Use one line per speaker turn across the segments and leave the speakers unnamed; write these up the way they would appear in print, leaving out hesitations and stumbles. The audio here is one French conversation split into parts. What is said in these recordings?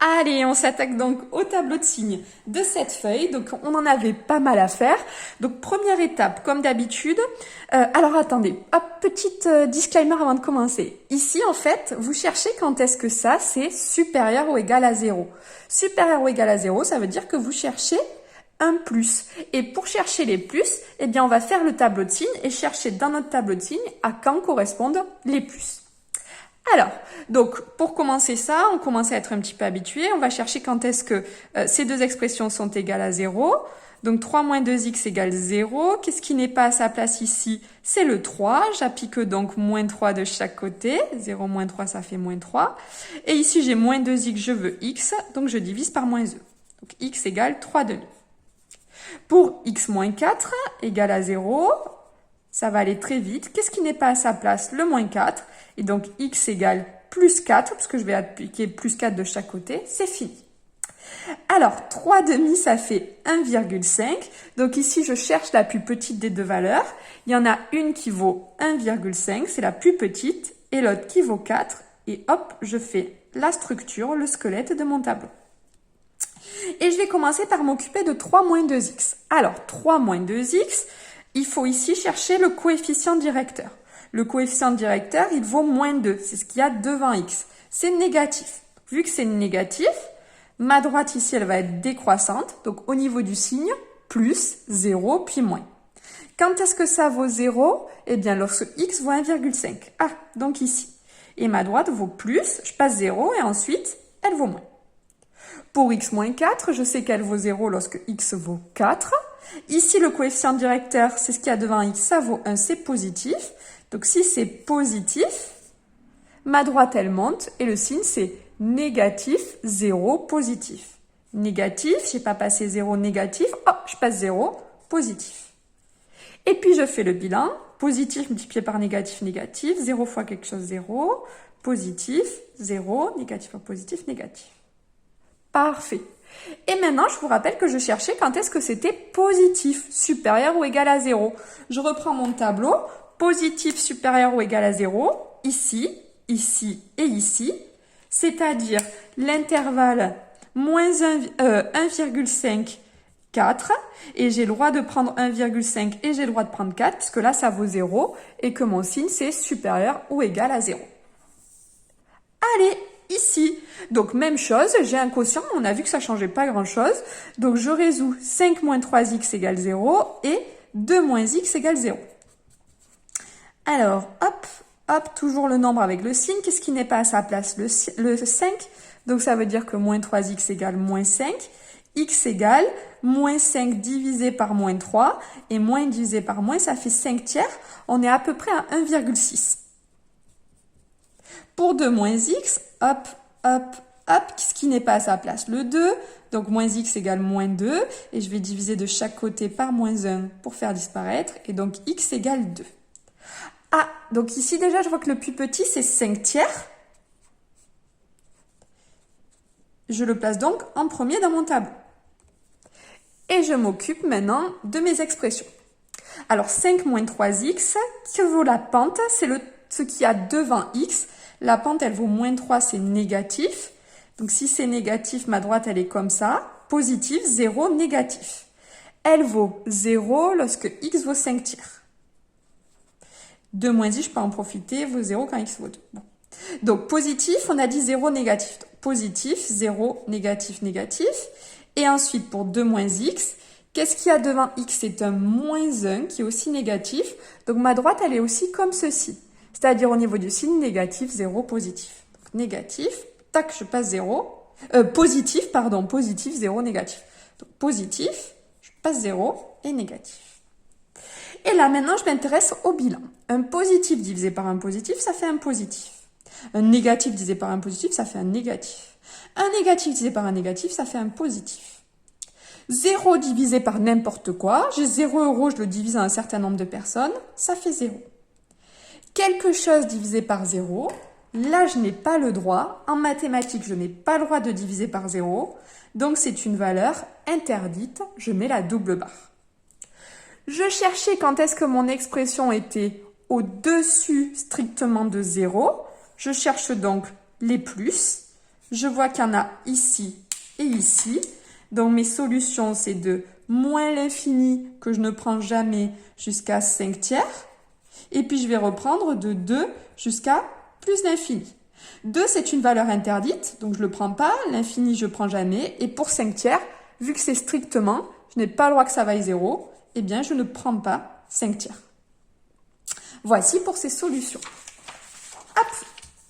Allez, on s'attaque donc au tableau de signes de cette feuille. Donc, on en avait pas mal à faire. Donc, première étape, comme d'habitude. Alors, attendez, hop, petite disclaimer avant de commencer. Ici, en fait, vous cherchez quand est-ce que ça, c'est supérieur ou égal à 0. Supérieur ou égal à 0, ça veut dire que vous cherchez un plus. Et pour chercher les plus, eh bien, on va faire le tableau de signes et chercher dans notre tableau de signes à quand correspondent les plus. Alors, donc, pour commencer ça, on commence à être un petit peu habitué. On va chercher quand est-ce que ces deux expressions sont égales à 0. Donc, 3 moins 2x égale 0. Qu'est-ce qui n'est pas à sa place ici? C'est le 3. J'applique donc moins 3 de chaque côté. 0 moins 3, ça fait moins 3. Et ici, j'ai moins 2x, je veux x. Donc, je divise par moins e. Donc, x égale 3 demi. Pour x moins 4 égale à 0, ça va aller très vite. Qu'est-ce qui n'est pas à sa place? Le moins 4. Et donc, x égale plus 4, parce que je vais appliquer plus 4 de chaque côté. C'est fini. Alors, 3 demi, ça fait 1,5. Donc ici, je cherche la plus petite des deux valeurs. Il y en a une qui vaut 1,5, c'est la plus petite, et l'autre qui vaut 4. Et hop, je fais la structure, le squelette de mon tableau. Et je vais commencer par m'occuper de 3 moins 2x. Alors, 3 moins 2x, il faut ici chercher le coefficient directeur. Le coefficient directeur, il vaut moins 2. C'est ce qu'il y a devant x. C'est négatif. Vu que c'est négatif, ma droite ici, elle va être décroissante. Donc, au niveau du signe, plus, 0, puis moins. Quand est-ce que ça vaut 0? Eh bien, lorsque x vaut 1,5. Ah, donc ici. Et ma droite vaut plus, je passe 0 et ensuite, elle vaut moins. Pour x moins 4, je sais qu'elle vaut 0 lorsque x vaut 4. Ici, le coefficient directeur, c'est ce qu'il y a devant x, ça vaut 1, c'est positif. Donc, si c'est positif, ma droite, elle monte et le signe, c'est négatif, 0, positif. Négatif, je n'ai pas passé 0, négatif, hop, je passe 0, positif. Et puis, je fais le bilan. Positif multiplié par négatif, négatif. 0 fois quelque chose, 0. Positif, 0. Négatif fois positif, négatif. Parfait. Et maintenant, je vous rappelle que je cherchais quand est-ce que c'était positif, supérieur ou égal à 0. Je reprends mon tableau. Positif supérieur ou égal à 0, ici, ici et ici, c'est-à-dire l'intervalle moins 1,5, 4, et j'ai le droit de prendre 1,5 et j'ai le droit de prendre 4, puisque là, ça vaut 0, et que mon signe, c'est supérieur ou égal à 0. Allez, ici, donc même chose, j'ai un quotient, on a vu que ça ne changeait pas grand-chose, donc je résous 5 moins 3x égale 0, et 2 moins x égale 0. Alors, hop, hop, toujours le nombre avec le signe. Qu'est-ce qui n'est pas à sa place? Le 5. Donc, ça veut dire que moins 3x égale moins 5. X égale moins 5 divisé par moins 3. Et moins divisé par moins, ça fait 5 tiers. On est à peu près à 1,6. Pour 2 moins x, hop, hop, hop, qu'est-ce qui n'est pas à sa place? Le 2. Donc, moins x égale moins 2. Et je vais diviser de chaque côté par moins 1 pour faire disparaître. Et donc, x égale 2. Ah, donc ici déjà, je vois que le plus petit, c'est 5 tiers. Je le place donc en premier dans mon tableau. Et je m'occupe maintenant de mes expressions. Alors, 5 moins 3x, que vaut la pente? C'est ce qu'il y a devant x. La pente, elle vaut moins 3, c'est négatif. Donc, si c'est négatif, ma droite, elle est comme ça. Positif, 0, négatif. Elle vaut 0 lorsque x vaut 5 tiers. 2 moins i, je peux en profiter, vaut 0 quand x vaut 2. Bon. Donc, positif, on a dit 0, négatif. Donc, positif, 0, négatif, négatif. Et ensuite, pour 2 moins x, qu'est-ce qu'il y a devant x? C'est un moins 1 qui est aussi négatif. Donc, ma droite, elle est aussi comme ceci. C'est-à-dire au niveau du signe, négatif, 0, positif. Donc, négatif, tac, je passe 0. Positif, pardon, positif, 0, négatif. Donc, positif, je passe 0 et négatif. Et là, maintenant, je m'intéresse au bilan. Un positif divisé par un positif, ça fait un positif. Un négatif divisé par un positif, ça fait un négatif. Un négatif divisé par un négatif, ça fait un positif. 0 divisé par n'importe quoi, j'ai 0 euros, je le divise à un certain nombre de personnes, ça fait 0. Quelque chose divisé par 0, là, je n'ai pas le droit. En mathématiques, je n'ai pas le droit de diviser par 0. Donc, c'est une valeur interdite. Je mets la double barre. Je cherchais quand est-ce que mon expression était au-dessus strictement de 0. Je cherche donc les plus. Je vois qu'il y en a ici et ici. Donc, mes solutions, c'est de moins l'infini que je ne prends jamais jusqu'à 5 tiers. Et puis, je vais reprendre de 2 jusqu'à plus l'infini. 2, c'est une valeur interdite, donc je ne le prends pas. L'infini, je ne prends jamais. Et pour 5 tiers, vu que c'est strictement, je n'ai pas le droit que ça vaille 0, eh bien, je ne prends pas 5 tiers. Voici pour ces solutions. Hop,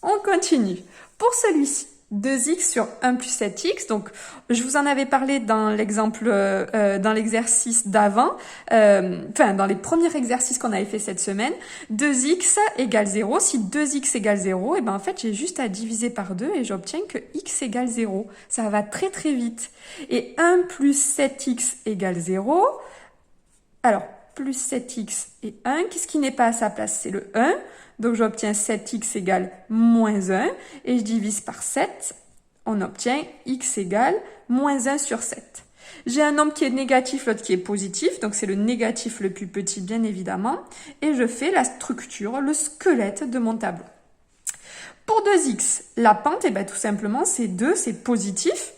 on continue. Pour celui-ci, 2x sur 1 plus 7x. Donc, je vous en avais parlé dans l'exemple, dans l'exercice d'avant, dans les premiers exercices qu'on avait fait cette semaine. 2x égale 0. Si 2x égale 0, en fait, j'ai juste à diviser par 2 et j'obtiens que x égale 0. Ça va très très vite. Et 1 plus 7x égale 0. Alors, plus 7x et 1, qu'est-ce qui n'est pas à sa place? C'est le 1. Donc, j'obtiens 7x égale moins 1 et je divise par 7. On obtient x égale moins 1 sur 7. J'ai un nombre qui est négatif, l'autre qui est positif. Donc, c'est le négatif le plus petit, bien évidemment. Et je fais la structure, le squelette de mon tableau. Pour 2x, la pente, tout simplement, c'est 2, c'est positif.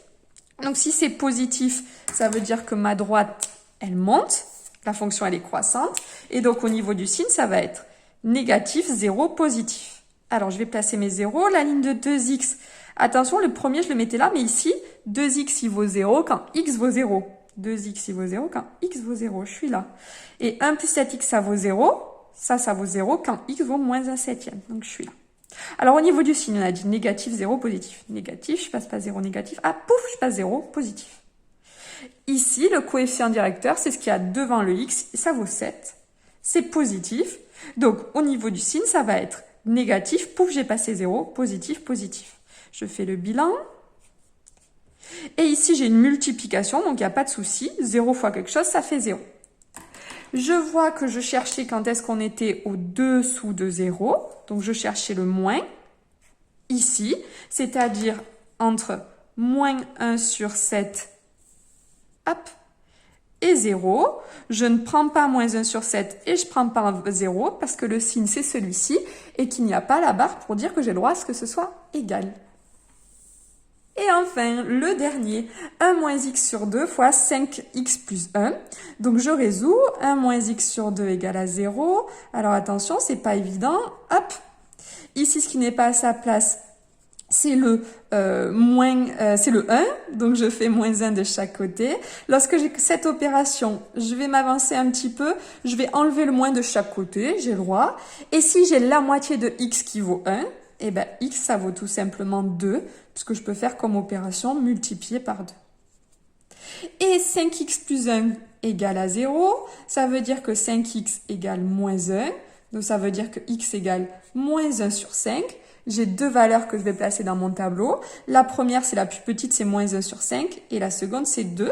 Donc, si c'est positif, ça veut dire que ma droite, elle monte. La fonction, elle est croissante. Et donc, au niveau du signe, ça va être négatif, 0, positif. Alors, je vais placer mes 0. La ligne de 2x, attention, le premier, je le mettais là, mais ici, 2x, il vaut 0 quand x vaut 0. 2x, il vaut 0 quand x vaut 0. Je suis là. Et 1 plus 7x, ça vaut 0. Ça vaut 0 quand x vaut moins 1 septième. Donc, je suis là. Alors, au niveau du signe, on a dit négatif, 0, positif. Négatif, je passe pas 0, négatif. Ah, pouf, je passe 0, positif. Ici, le coefficient directeur, c'est ce qu'il y a devant le x, ça vaut 7. C'est positif. Donc, au niveau du signe, ça va être négatif. Pouf, j'ai passé 0. Positif, positif. Je fais le bilan. Et ici, j'ai une multiplication, donc il n'y a pas de souci. 0 fois quelque chose, ça fait 0. Je vois que je cherchais quand est-ce qu'on était au-dessous de 0. Donc, je cherchais le moins ici, c'est-à-dire entre moins 1 sur 7 et 0. Je ne prends pas moins 1 sur 7 et je ne prends pas 0 parce que le signe c'est celui-ci et qu'il n'y a pas la barre pour dire que j'ai le droit à ce que ce soit égal. Et enfin, le dernier, 1 moins x sur 2 fois 5x plus 1. Donc je résous, 1 moins x sur 2 égale à 0. Alors attention, c'est pas évident. Hop. Ici, ce qui n'est pas à sa place, c'est le 1, donc je fais moins 1 de chaque côté. Lorsque j'ai cette opération, je vais m'avancer un petit peu, je vais enlever le moins de chaque côté, j'ai le droit. Et si j'ai la moitié de x qui vaut 1, x ça vaut tout simplement 2, puisque je peux faire comme opération multiplier par 2. Et 5x plus 1 égale à 0, ça veut dire que 5x égale moins 1, donc ça veut dire que x égale moins 1 sur 5. J'ai deux valeurs que je vais placer dans mon tableau. La première, c'est la plus petite, c'est moins 1 sur 5. Et la seconde, c'est 2.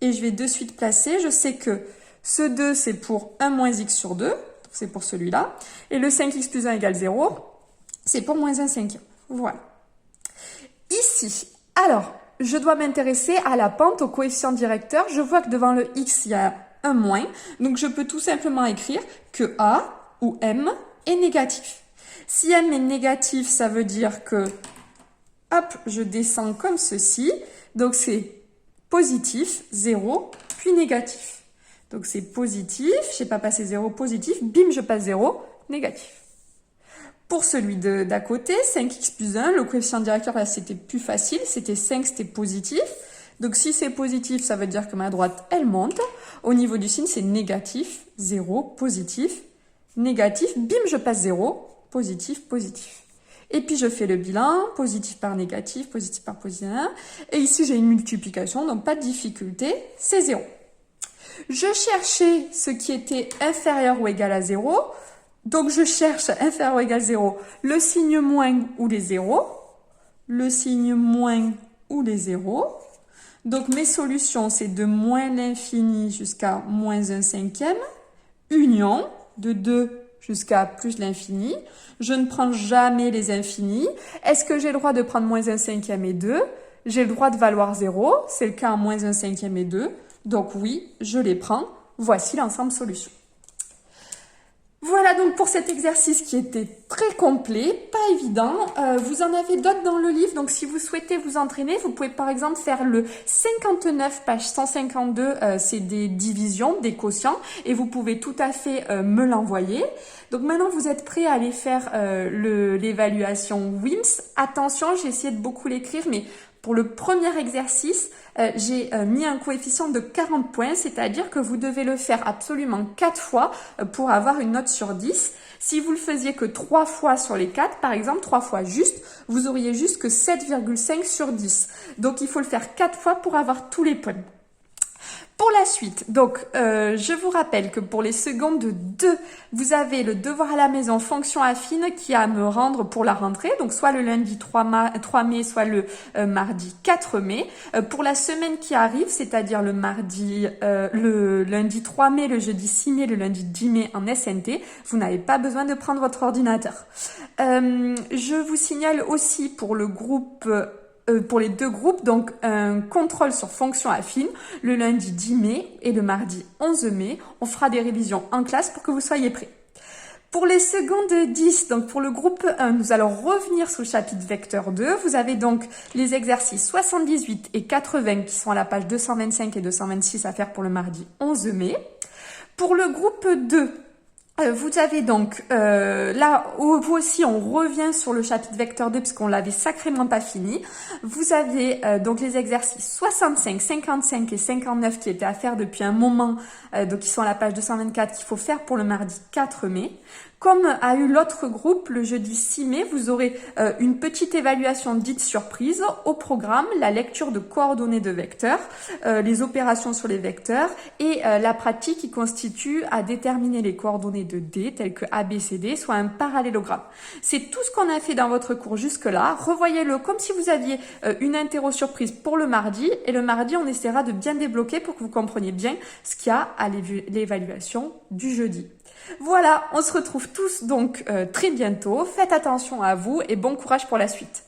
Et je vais de suite placer. Je sais que ce 2, c'est pour 1 moins x sur 2. C'est pour celui-là. Et le 5x plus 1 égale 0. C'est pour moins 1 cinquième. Voilà. Ici, alors, je dois m'intéresser à la pente, au coefficient directeur. Je vois que devant le x, il y a un moins. Donc, je peux tout simplement écrire que a ou m est négatif. Si m est négatif, ça veut dire que, hop, je descends comme ceci. Donc, c'est positif, 0, puis négatif. Donc, c'est positif, je n'ai pas passé 0, positif, bim, je passe 0, négatif. Pour celui d'à côté, 5x plus 1, le coefficient directeur, là, c'était plus facile, c'était 5, c'était positif. Donc, si c'est positif, ça veut dire que ma droite, elle monte. Au niveau du signe, c'est négatif, 0, positif, négatif, bim, je passe 0, positif, positif. Et puis, je fais le bilan, positif par négatif par positif. Et ici, j'ai une multiplication, donc pas de difficulté, c'est 0. Je cherchais ce qui était inférieur ou égal à 0. Donc, je cherche inférieur ou égal à 0, le signe moins ou les zéros. Le signe moins ou les zéros. Donc, mes solutions, c'est de moins l'infini jusqu'à moins 1 cinquième. Union de 2 jusqu'à plus l'infini. Je ne prends jamais les infinis. Est-ce que j'ai le droit de prendre moins 1 cinquième et 2? J'ai le droit de valoir 0. C'est le cas en moins 1 cinquième et 2. Donc oui, je les prends. Voici l'ensemble solution. Voilà donc pour cet exercice qui était très complet, pas évident. Vous en avez d'autres dans le livre, donc si vous souhaitez vous entraîner, vous pouvez par exemple faire le 59, page 152, c'est des divisions, des quotients, et vous pouvez tout à fait me l'envoyer. Donc maintenant vous êtes prêts à aller faire l'évaluation WIMS. Attention, j'ai essayé de beaucoup l'écrire, mais pour le premier exercice, j'ai mis un coefficient de 40 points, c'est-à-dire que vous devez le faire absolument 4 fois pour avoir une note sur 10. Si vous le faisiez que 3 fois sur les 4, par exemple, 3 fois juste, vous auriez juste que 7,5 sur 10. Donc il faut le faire 4 fois pour avoir tous les points. Pour la suite, donc je vous rappelle que pour les secondes 2, vous avez le devoir à la maison fonction affine qui a à me rendre pour la rentrée, donc soit le lundi 3 mai, soit le mardi 4 mai. Pour la semaine qui arrive, c'est-à-dire le lundi 3 mai, le jeudi 6 mai, le lundi 10 mai en SNT, vous n'avez pas besoin de prendre votre ordinateur. Je vous signale aussi pour le groupe... pour les 2 groupes, donc un contrôle sur fonction affine le lundi 10 mai et le mardi 11 mai. On fera des révisions en classe pour que vous soyez prêts. Pour les secondes 10, donc pour le groupe 1, nous allons revenir sur le chapitre vecteur 2. Vous avez donc les exercices 78 et 80 qui sont à la page 225 et 226 à faire pour le mardi 11 mai. Pour le groupe 2, vous avez donc, là, vous aussi, on revient sur le chapitre vecteur 2 puisqu'on l'avait sacrément pas fini. Vous avez donc les exercices 65, 55 et 59 qui étaient à faire depuis un moment, donc qui sont à la page 224 qu'il faut faire pour le mardi 4 mai. Comme a eu l'autre groupe, le jeudi 6 mai, vous aurez une petite évaluation dite surprise au programme, la lecture de coordonnées de vecteurs, les opérations sur les vecteurs et la pratique qui constitue à déterminer les coordonnées de D, telles que A, B, C, D, soit un parallélogramme. C'est tout ce qu'on a fait dans votre cours jusque-là. Revoyez-le comme si vous aviez une interro surprise pour le mardi. Et le mardi, on essaiera de bien débloquer pour que vous compreniez bien ce qu'il y a à l'évaluation du jeudi. Voilà, on se retrouve tous donc très bientôt. Faites attention à vous et bon courage pour la suite.